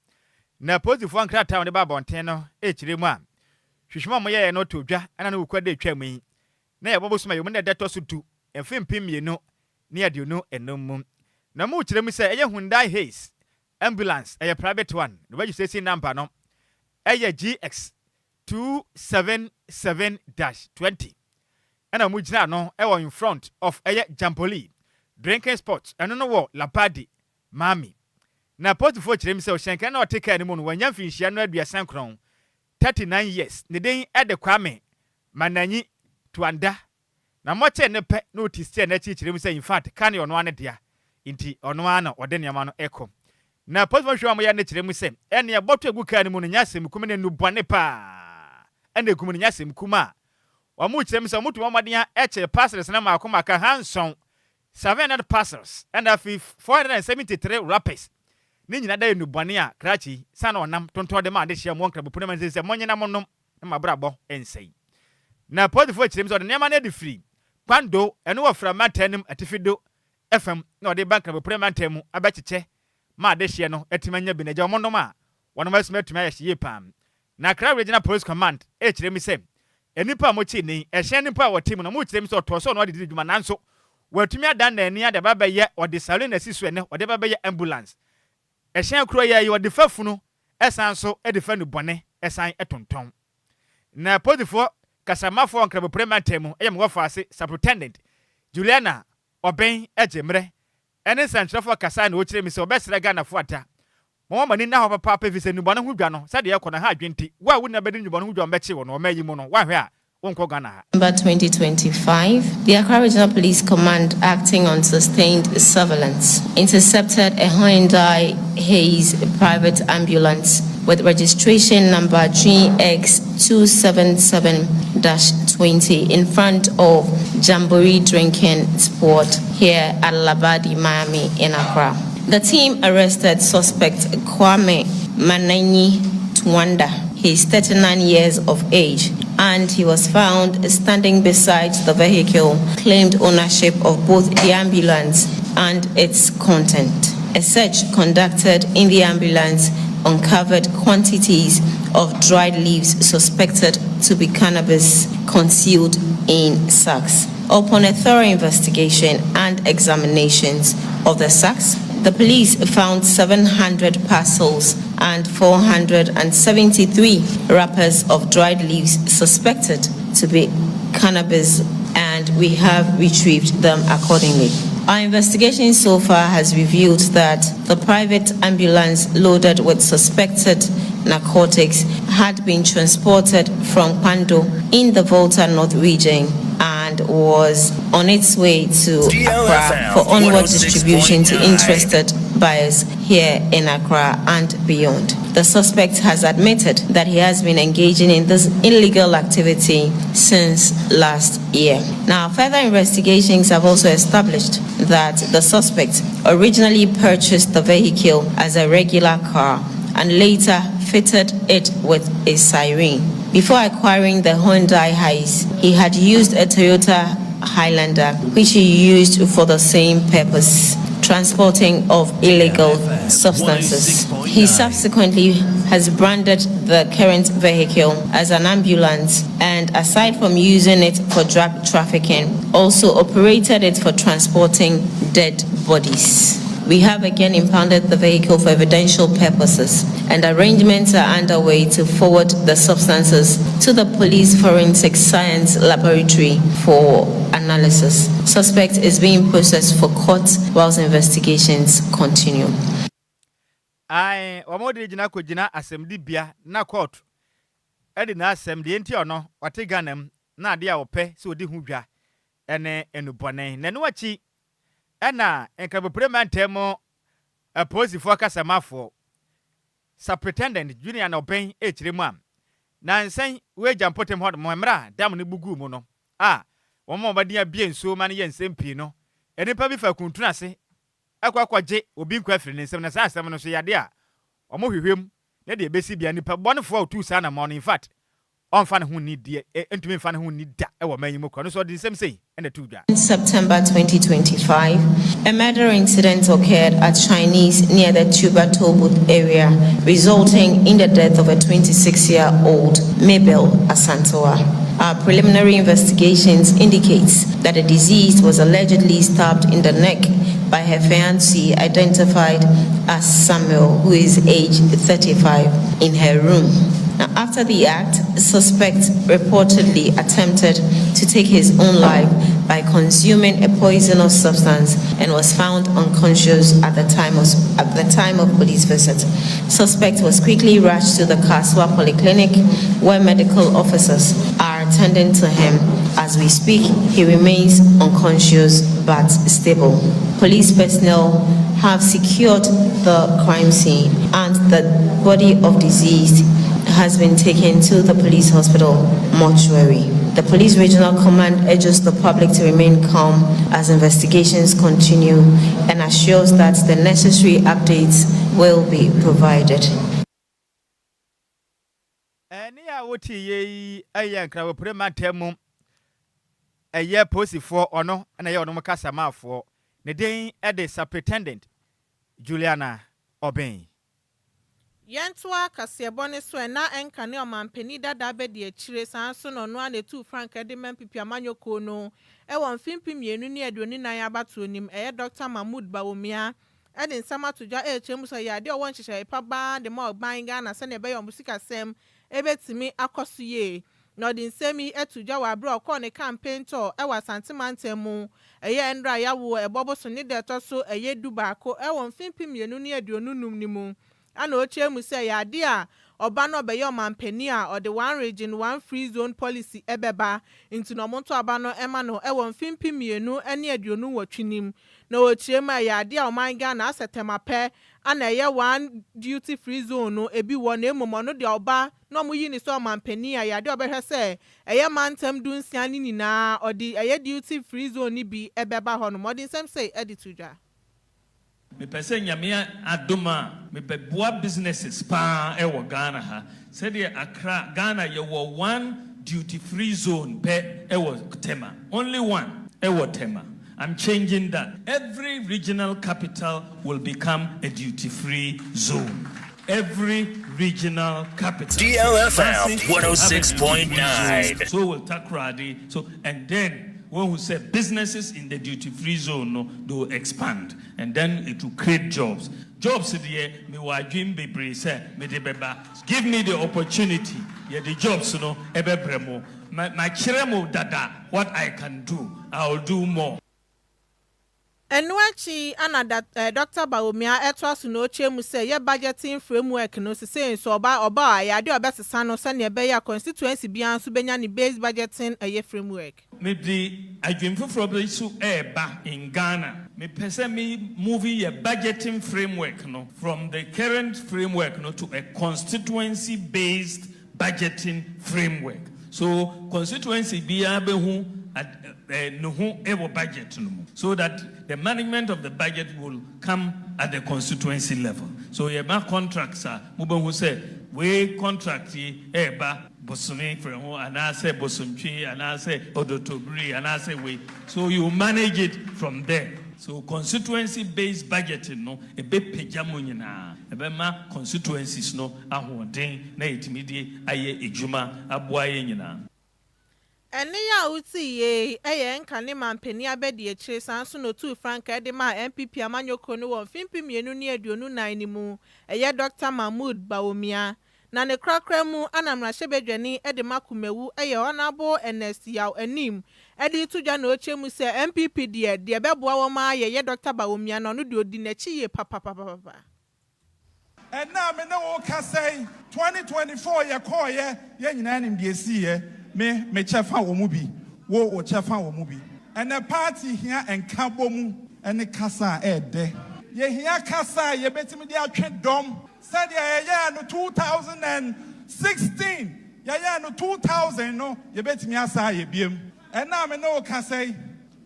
Speaker 1: Na posifo ankrata won de ba bonten no e kire mu a. Hwehwema mo ye no todwa ana no kwade twam yi. Na ye bobo suma yo ne deto so tu emfempim mienu ne aduonu enum. Na mu kire mu se eye Hyundai Haze ambulance eye private one. No ba say number no. Eye GX 277-20. And a mujina no ewo in front of eye Jampoli drinking spots and no wo Lapadi Mami. Na post for chirem se o shenka na o take care ni mu no wanya finhia no aduasan kron 39 years. Ne den e de kwame mananyi tuanda. Na moche ne pe no tiste na chi chirem se in fact kan yo no ane dia. Inti ono ana ode niam no eko. Na post for hwa mo ya ne chirem se ene e boto egu kan ni mu no nyasem kum ne nubone pa. Ene kum ne nyasem kuma. Wamu chirem se mutu mamadenya eche parcels na makoma ka hanson 700 parcels and a 473 rappers. Ni nyina da enubone a krachi sana onam tonto de ma de hia mo nkra bepona man se monyena monom na mabrabo ensei. Na podifo chirem se de nema na de free. Kwando eno wa fra matanim atifido FM na ode bank na bepona man temu abacheche ma de hia no etimanya bi na ja monom a wonom asuma atuma ya hie pam. Na Accra Regional Police Command chirem se enipa mo chi ni ehye nipa wo team no mo chirem se otoso no de dwuma nanso watumi adan na eni ade baba ye ode salo na sisu ene ode baba ye ambulance ehye akro ye ode fafunu esan so ede fa nu bone esan etonton na podifo kasamafo nkrabo prematemu eyem go faase superintendent Juliana Oben ejemre ene santrafo kasa na o chirem se obesere Ghana fo ata mo mani na ho papa pa vise nu bone ho dwa no sade ye kona ha adwenti wa wu na bedi nu bone ho dwa mbeche wo no mayi mu no wa hwe a wonko Ghana.
Speaker 8: November 2025, the Accra Regional Police Command, acting on sustained surveillance, intercepted a Hyundai Haze private ambulance with registration number GX277-20 in front of Jamboree Drinking Sport here at Labadi, Miami, in Accra. The team arrested suspect Kwame Manenyi Twanda. He is 39 years of age, and he was found standing beside the vehicle, claimed ownership of both the ambulance and its content. A search conducted in the ambulance uncovered quantities of dried leaves suspected to be cannabis concealed in sacks. Upon a thorough investigation and examinations of the sacks, the police found 700 parcels and 473 wrappers of dried leaves suspected to be cannabis, and we have retrieved them accordingly. Our investigation so far has revealed that the private ambulance loaded with suspected narcotics had been transported from Kwando in the Volta North region and was on its way to Accra for onward distribution to interested buyers here in Accra and beyond. The suspect has admitted that he has been engaging in this illegal activity since last year. Now, further investigations have also established that the suspect originally purchased the vehicle as a regular car and later fitted it with a siren. Before acquiring the Hyundai Hiace, he had used a Toyota Highlander, which he used for the same purpose, transporting of illegal substances. He subsequently has branded the current vehicle as an ambulance, and aside from using it for drug trafficking, also operated it for transporting dead bodies. We have again impounded the vehicle for evidential purposes, and arrangements are underway to forward the substances to the Police Forensic Science Laboratory for analysis. Suspect is being processed for court whilst investigations continue.
Speaker 1: Wamodi jina kujina assembly bia na court. Edi na assembly enti ono wate Ghanam na ade a ope se odi hu dwa ene enubone. Nenu achi ena enkabopre temo a posifo kasamafo superintendent junior na open echiremu am na nsen we jampotem hod mo mra dam ne bugu mu no womo obadia bia nsuo ma ne ye nsem pii no enipa bi fa kuntuna ase akwakwaje obi nkwa firi ne nsem na sa asem no so yade a omo hwehwem ne de besi bia nipa bonefo otu sa na mo no in fact on fan hu ni de entumi fan hu ni da e wo manyim ko no so the same say and the two da.
Speaker 8: In September 2025, a murder incident occurred at Chinese near the Tuba Tolbooth area, resulting in the death of a 26-year-old Mabel Asantoa. Our preliminary investigations indicates that the deceased was allegedly stabbed in the neck by her fiancé, identified as Samuel, who is aged 35, in her room. Now, after the act, suspect reportedly attempted to take his own life by consuming a poisonous substance and was found unconscious at the time of police visit. Suspect was quickly rushed to the Kaswa Polyclinic, where medical officers are attending to him. As we speak, he remains unconscious but stable. Police personnel have secured the crime scene, and the body of deceased has been taken to the police hospital mortuary. The police regional command urges the public to remain calm as investigations continue and assures that the necessary updates will be provided.
Speaker 1: Enia woti ye ayan krawo prematemu eye posifo ono na ye ono makasa mafo ne den e de superintendent Juliana Oben.
Speaker 2: Yentwa kasebone so na enkane omampani dada bedi achire sanso no no na 2 franc edem pipia manyoko no e won fimpi mienu ne aduoni nan abato nim Dr. Mahmoud Bawumia edin sama todwa chemu so yade o won hihye pa ba de ma ogban Ghana se ne be yom musika sem ebetimi akoso ye no din semi etudwa wa bro ko ne campaign to e wa santimantemu endra yawo eboboso ne de to so duba ko e won fimpi mienu ne aduonu num nimu ana oche mu say yade a oba no be your mampani a or the one region one free zone policy ebeba into no monto aba no ema no e won fimpi mienu ene aduonu watwinim na oche ma yade a oman Ghana asetema pe ana ɛyɛ one duty free zone no ebi wɔ na emom no de ɔba na ɔmo yi ne so ɔmampani a yɛade ɔbɛhwɛ sɛ ɛyɛ mantam du nsia ne nyinaa ɔde ɛyɛ duty free zone ni bi ɛbɛba hɔ no ɔde nsɛm sɛ ɛde to dwa
Speaker 9: me pese nyame adoma me beboa businesses pa ewo Ghana ha said Accra Ghana ye were one duty free zone pe ewo Tema only one ewo Tema. I'm changing that. Every regional capital will become a duty free zone. Every regional capital.
Speaker 5: DLFM 106.9.
Speaker 9: So will Takrady. So and then when we say businesses in the duty-free zone, no, they will expand, and then it will create jobs. Jobs, me wa dream be say me de beba. Give me the opportunity. Yeah, the jobs, no, ebe bremo. My chiremo dada. What I can do, I will do more.
Speaker 2: Enwachi ana Dr. Bawumia etwaso no chemu say ye budgeting framework no say so oba ya de obesesa no se ne be ya constituency bia so benya ni base budgeting eye framework.
Speaker 9: Me the adwemfoforo be so eba in Ghana. Me pese me movie a budgeting framework no from the current framework no to a constituency based budgeting framework. So constituency bia be hu budget so that the management of the budget will come at the constituency level. So my contracts are who say we contract eba bosome for and I say bosomchi and I say odotobri and I say we, so you manage it from there. So constituency based budgeting no e be pejamo nyina e be ma constituencies no ahoden na etimidie aye ejuma aboaye nyina.
Speaker 2: Ene ya uti ye eye nka ne mampani abedi echire sanso no tu franka de ma MPP amanyoko no won fimpi mienu ne aduonu nan ni mu eye Dr. Mahmoud Bawumia na ne krakra mu anamra hyebedwani de makumewu eye honorable Ernest Yaw anim edi tudwa na oche mu se MPP de beboa wo ma ye Dr. Bawumia no no de odi na chi ye papa.
Speaker 10: And now me no ka say 2024 ye call ye nyina nim de si ye me chefa wo mu bi wo o chefa wo mu bi and the party here and kabo mu and kasa de ye here kasa ye betimi de atwe dom said ye no 2016 ye no 2000 no ye betimi asa ye biem and now me no ka say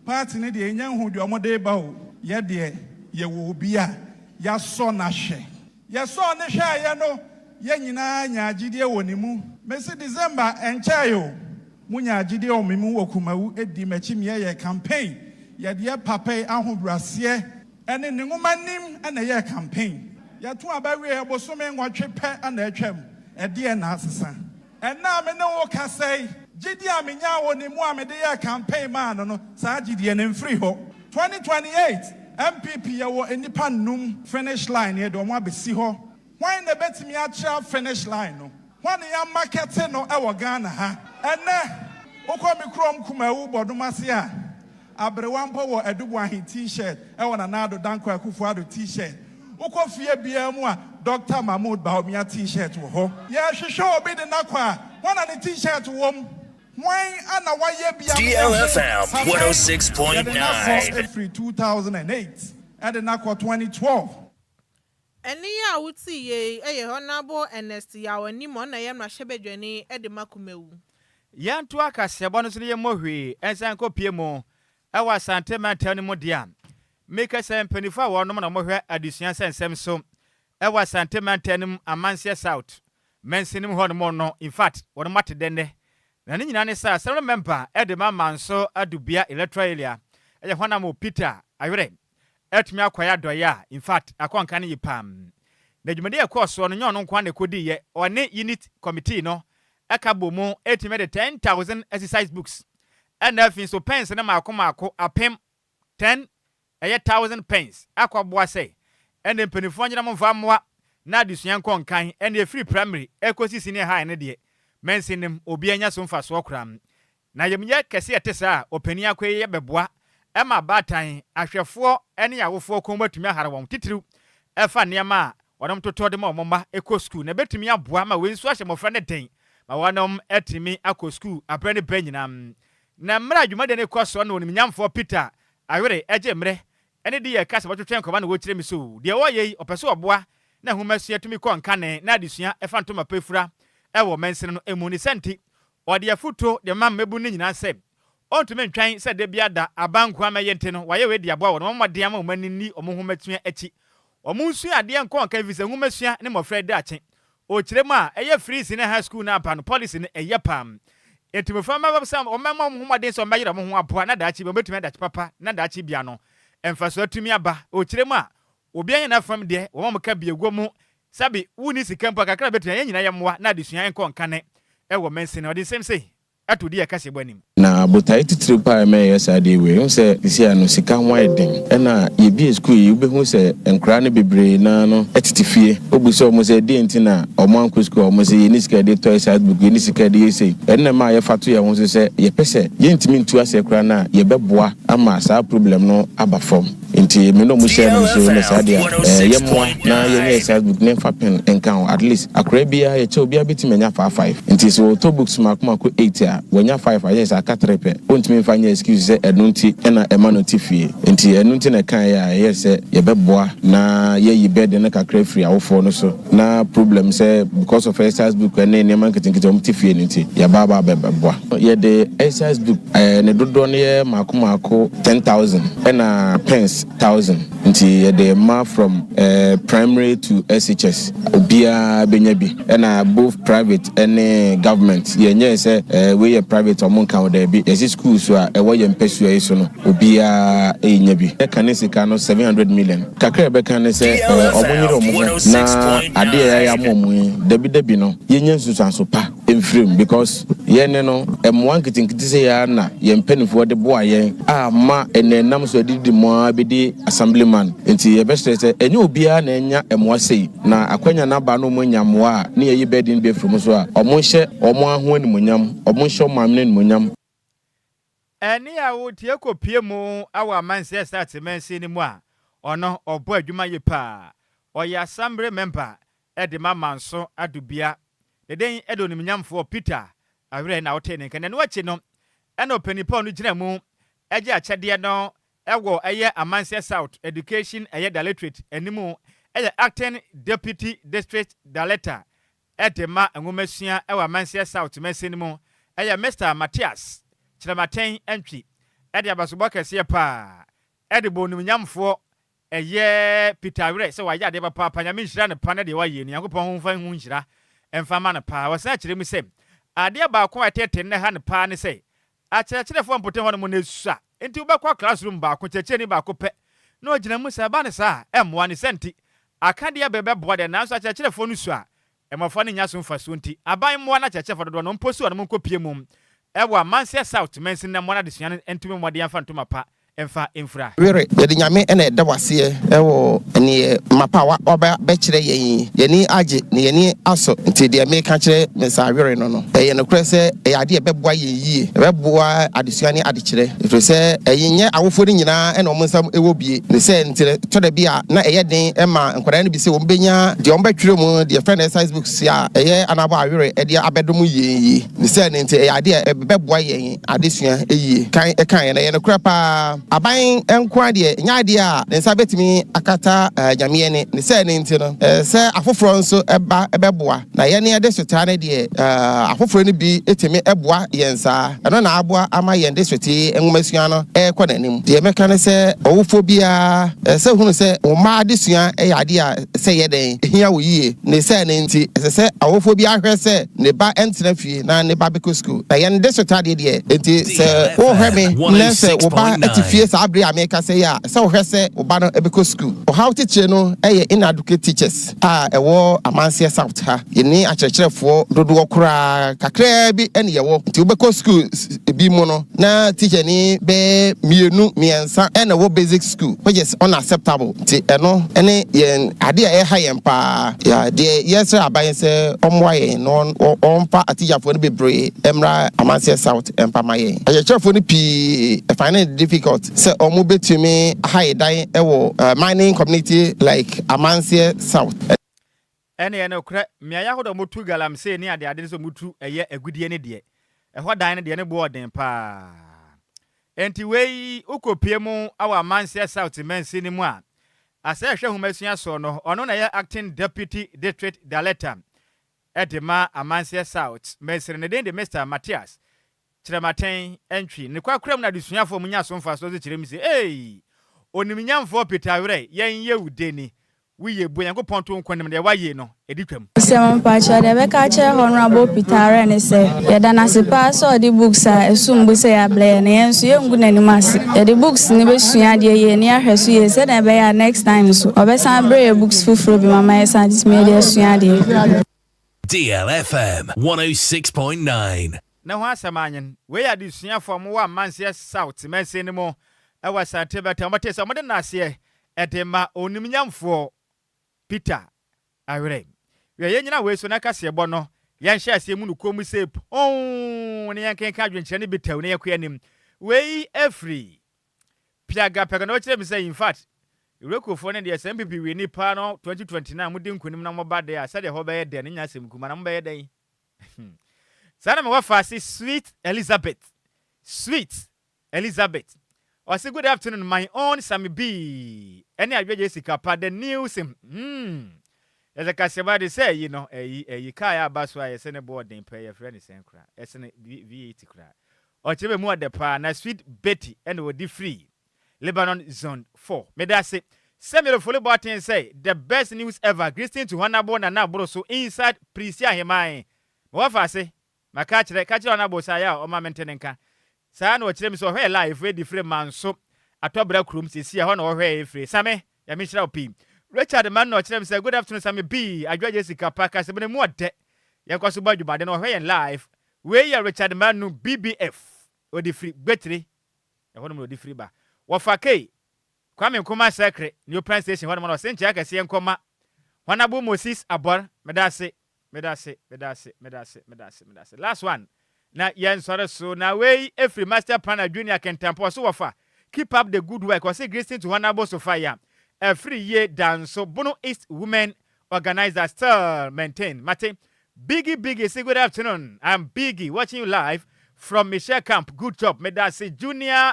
Speaker 10: party ne de enya hu de omode ba o ye de ye wo bi a ya so na hwe ye so ne hwe ye no ye nyina nya agide woni mu mesi December enchayo munya agide o memu wokumawu edi machi ye campaign ye de papai ahobrase ene ne ngumanim ene ye campaign ye to abawe ebosome nwotwe pe ana atwam ede na asesa ena me ne wo ka sei gidi amenya woni mu amede ye campaign man no sa agide ne mfiri ho 2028 MPP ye wo enipa num finish line ye do mo abesi ho. Why the bet me actual finish line no? When ya market no ewo Ghana ha. Ene okọ mi krom kumawu bodumasia. Abrewampo wo edubwahin t-shirt ewo na nado danko akufuado t-shirt. Okọ fie bia mu a Dr. Mahmoud Bawumia t-shirt wo ho. Ye hwehwe obi de nakwa. One an t-shirt wom. Why ana waye bia
Speaker 5: DLFM 106.9
Speaker 10: every 2008 and the nakwa 2012.
Speaker 2: Eni ya uti ye eye honorable Ernest Yaw anim na ye mra hyebedwani de makumewu.
Speaker 1: Yanto akasebo no so ye mohwe ensan kopie mu ewa sante mantel ni mu dia. Make sem panifa wo no na mohwe adusua sensem so ewa sante mantel ni amanse south. Mensinim ho no no in fact wo mate dende. Na ni nyina ne sa several member de manso adubia electoral area. Eye hwana mo Peter Ayure. Etumi akwaya doya in fact akonka ne yipam na dwumade ekoso no nyono nkwa ne kodi ye one unit committee no ekabo mu etumi de 10,000 exercise books and afin so pens na maako apem 10,000 pens akwaboa sei ene mpanifo nyina mfa moa na adusua nkonkan ene free primary ekosi senior high ne de mensinim obi anya so mfa so okram na yemye kese etesa opani akwaye beboa ema batan ahwefo ene yawofo komatumi ahare won titiriw efa niam wodom totode ma omoma eko school na betumi aboa ma wensu ahye mofra ne den ma wonom etimi akọ school aprene banyinam na mra adwumade ne koso na onim nyamfo Peter Ayure eje mre ene di ye kasa botwetwe nkoma na wo kire mi so de wo ye opeso oboa na humasua tumi kɔ nkane na adesua ɛfa ntoma pefura ɛwɔ mɛnsene no emu ne senti ɔde afuto de mam mebu ne nyina sɛ ɔntumi ntwan sɛ de bia da abanko amɛyɛ nte no wayɛ we di aboa wɔ no mmɔde ama ɔmanini ɔmo humasua akyi ɔmo nsua adeɛ nkɔ nka visa humasua ne mɔfrɛ de akye ɔkyerɛ mu a ɛyɛ freeze ne high school na apa no policy ne ɛyɛ pam etimofra ma sam ɔmɛma ɔmo humaden sɛ ɔmɛyɛ ɔmo ho aboa na daakye bɛ betumi daakye papa na daakye bia no ɛmfa so atumi aba ɔkyerɛ mu a obi anya na fam de wo mo ka biegwo mu sabi wuni sika mpa kakra betu anya nyina yemwa na adesua enko nkane e wo mense na odi semse atodi e kase bwanim
Speaker 11: na botai titire pa me yesa de we hu se disi anu sika ho eden e na ye bi school yi ube hu se enkra ne bebre na no etitifie obu se omo se de ntina omo anko school omo se ye ni sika de toy side book ye ni sika de yesi e na ma ye fato ye hu se ye pese ye ntimi ntu ase kra na ye beboa ama sa problem no aba form inti me no mu share no so na sadia ye mo na ye ni side book ne fa pen enkan at least akra bia ye che obi abeti menya 5 inti so to books makoma ko 8 a wonya 5 yes aka trepe ontimi fanya excuse say enunti na ema no tifie inti enunti na kan ya yes ye beboa na ye yi bed na kakra free awofo no so na problem say because of exercise book na ne man kitinkitin om tifie nti ya baba beboa ye the exercise book ne dodo ne ye makoma ko 10,000 na pence 1,000 nti the ma from primary to SHS obia benyabi and both private and government yenye say we private among count there be yes schools so e wo ye mpesua so no obia enyabi e kan sika no 700 million kakra be kan say omunyire omu na ade ya momu debi no yenye nsusanso pa emfrem because yene no emwan kitinkiti say ya na ye mpanifo de boa ye ama enenam so adidi mo abedi assemblyman nti ye best say enye obia na enya emwa sei na akwanya na ba no mo nyamwa na ye bedin be from so a omonhye omo aho animonyam omonhye omamne animonyam
Speaker 1: eni a wo tie kopie mu awa manse start mense ni mu a ono obo adwuma ye pa oya assembly member ede mamanso adubia den edo nimnyamfo Peter awre na wote ne kan ne wachi no ena openipo no gina mu eje akyede no ewo eye Amansia South Education eye Directorate enimu eye acting deputy district director edema enwomasua ewa Amansia South mesenimu eye Mr. Matthias Chiramaten entry ede abasobo kese pa ede bonum nyamfo eye Peter Wre se waye ade papa panyame nhira ne pa na de waye ni yakopon honfa hu nhira emfa ma ne pa wasa kire mu se ade ba ko atete ne ha ne pa ne se akyerɛkyerɛfo mpote ho no mo na esusa enti wobɛkɔ classroom ba ko kyerɛkyerɛ ni ba ko pɛ na ogina mu sa ba ne sa emmoa ne senti akade abebe boa de nanso akyerɛkyerɛfo no su a emofo ne nya so mfa so enti aban moa na kyerɛkyerɛfo dodo no mposu a no nkopie mum ewa Amansia South mensin na mo na de sua entumi mmɔde amfa ntoma pa emfa emfra
Speaker 12: were yedi nyame ene da wase ewo ene mapa wa oba be kire yeni age ne yeni aso nti de me ka kire mensa were no no ye no kure se e ade e beboa yie beboa adesua ne ade kire ifre se yenye awofo ni nyina ene omonsam ewo bie ne se nti to da bia na eye den e ma nkwara ne bi se wo benya de on betwire mu de friend exercise book sia eye anabo awere e de abedom yie ne se nti e ade e beboa yen adesua eyie kan e kan ye no kure pa aban enkwa de nyaade a ne nsa betimi akata nyame ne se ne nti no se afoforo nso eba ebeboa na ye ne de sota ne de afoforo ne bi etimi eboa yensa eno na aboa ama ye de soti enwomasua no ekɔ nanim de meka ne se owufo bia se hunu se o ma adesua yade a se ye den ehia wo yie ne se ne nti se awofo bia hwɛ se ne ba entena fie na ne ba beko school na ye de sota de enti se wo hwɛ me ne se wo ba atifie sa abre ameka say ya se wo hwese oba no ebeko school o how teacher no inadequate teachers ewo Amansia South ha yeni akyerɛkyerɛfo dodo okura kakra bi ene yewo nti obeko school bi mu no na teacher ni be mienu miensa ene wo basic school which is unacceptable nti eno ene yen ade a ha yen pa ya de yesra aban se omwa yen no ompa atijafo no bebre emra Amansia South empa mayen akyerɛkyerɛfo no pi find it difficult se omo betumi high dan ewo mining community like Amansia South
Speaker 1: ene okra miaya hodo motu galam se ni ade so mutu eye agudie ne de ho dan ne de ne bo oden pa enti wei ukopie mu awa Mansia South Mensi ni mu a asa hwe humasua so no ono na ye acting deputy district director edema Amansia South Mensi ne den de Mr Matthias Chiramaten entry ne kwakram na desuafo munya so mfa so chirem se oniminyamfo Peter Were yen ye udeni wiye bu Yankopon to nkwanem de waye no editwam
Speaker 13: Sem pacha de beka che honorable Peter Were ne se yeda na sepa so the books a esumbu se ya ble ne enso yengu nanimase the books ne besua de ye ne ahweso ye se na be ya next time so obesan bre books fufuro bi mama yesa disme de esua de
Speaker 5: DLFM 106.9
Speaker 1: na ho asamanyen we ya desuafo mo wa Mansia South Mensi ni mo ewa sante beta mo tese mo de na se edema onimnyamfo Peter Were we yenyina we so na kase bo no yan hye ase mu no komu sep ne yan kenka adwenkyere ne betaw ne yakoanim we every piaga no kire me say in fact Rekofo ne de SMPP we ni pa no 2029 mu de nkonim na mo ba de a sade ho be ye de ne nya asem kuma na mo be ye den sana me wa fast Sweet Elizabeth. I say good afternoon, my own Sammy B. Any Adjoa Agyei Sikapa, the news. As a Kasabadi say, you know, a kaya baswa, a sene board name pay a friend is encra, a sene VAT cry. Or Chibe more the pa, na Sweet Betty, and would be free. Lebanon Zone 4. May I say, Samuel Follow say, the best news ever. Christine to Hanabon and now, bro, so inside Prisia Hemai. What I say? My catch on Abosaya or my maintenance. Sa no chire mi so hwe live we different man so atobra krum sisi ho na wo hwe free Sammy ya mi chira opi Richard man no chire mi say good afternoon Sammy B Adjoa Agyei Sikapa ka se bene mu ode ye kwaso ba dwuma de no hwe live we ya Richard man no BBF o di free betri e ho no di free ba wo fa kai kwame nkoma secret new prime station ho no se ntia ka se nkoma Honorable Moses Abor medase last one na yen sore so na we every master planner junior kentampo so wafa keep up the good work or say greeting to Honorable Sophia every year dance so Bono East women organizer still maintain Mate Biggie say good afternoon. I'm Biggie watching you live from Michelle Camp. Good job me that say junior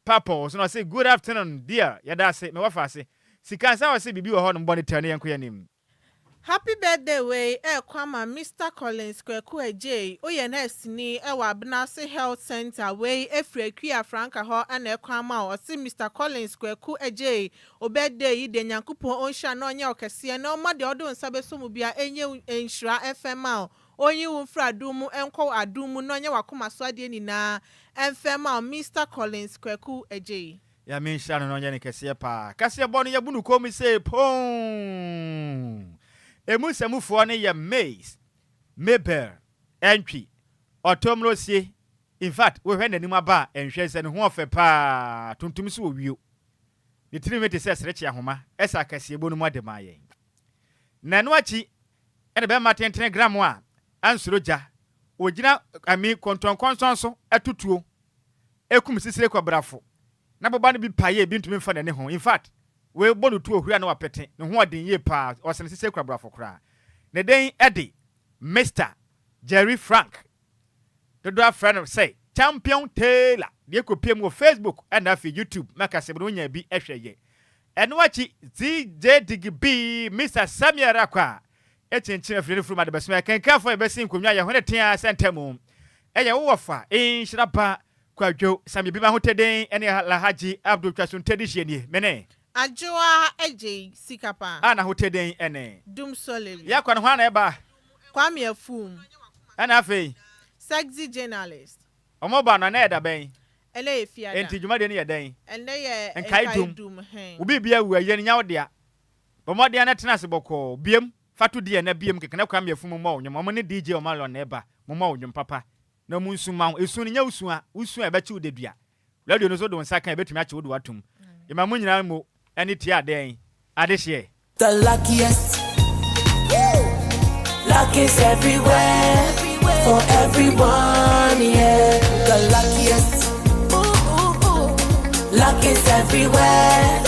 Speaker 1: purple so no say good afternoon dear ya that say me wafa say sikansa wa say bibi wo ho no mbone tane yanko yanim.
Speaker 2: Happy birthday way kwama Mr. Collins Kwadwo Agyei oyenesi ni ewa Abnase Health Center way efrekuya Franka ho ana kwama o si Mr. Collins Kwadwo Agyei o birthday yi de Nyankopon onsha na onye okese na o ma de odo nsabeso mu bia enye enhira FM a onyi wo fra adumu enko adumu na onye wakoma so ade ni na FM a Mr. Collins Kwadwo Agyei
Speaker 1: ya me nsha no onye ne kese pa kase bo no ye bunu komi se pon Emusemufo ne ye maize, Mabel, entry, Otomrosie. In fact, we hwe nanim aba enhwe se ne ho ofe pa tuntum so wiu. Ni trimete se srechi ahoma, esa akase bonu mu adema yen. Na no achi ene be matenten gram a ansoroja. Ogina ami konton so atutuo. Ekum sisire kwabrafo. Na baba no bi paye bi ntumi mfa ne ho. In fact, we bonu tu ohua na wapete ne ho aden ye pa osene sise kwabrafo kra ne den edi Mr. Jerry Frank the do friend say champion Taylor de kopiem wo Facebook and afi YouTube maka se bonu nya bi ehweye eno achi DJ Digby Mr. Samuel Rakwa echinchin afiri from the best kan kafo e besin konwa ye hone tia sentemu eye wo wofa Nhyiraba Kwadwo Sammy bi ma hoteden ene Lahaji Abdul Kwasun tedihie ni mene
Speaker 2: Adjoa Agyei Sikapa.
Speaker 1: Ana hoteden ene.
Speaker 2: Dum solely.
Speaker 1: Ya kwa hwana eba.
Speaker 2: Kwame Afum.
Speaker 1: Ana afei.
Speaker 2: Sexy journalist.
Speaker 1: Omoba na eda ben.
Speaker 2: Ele efiada.
Speaker 1: Enti dwuma de ne yeden.
Speaker 2: Ele ye
Speaker 1: Enkaidum. Ubi bia wu aye nya wodea. Bomode na tena se boko biem fatu de na biem keke na Kwame Afum mo onyo mo ne DJ Omalo na eba. Mo ma onyo papa. Na mu nsu ma esu ne nya usu a ebe chi wodedua. Radio no so do nsa kan ebetumi ache wodo atum. Yema mu nyina mo any tia den adehye
Speaker 14: the luckiest luck is everywhere for everyone, yeah, the luckiest luck is everywhere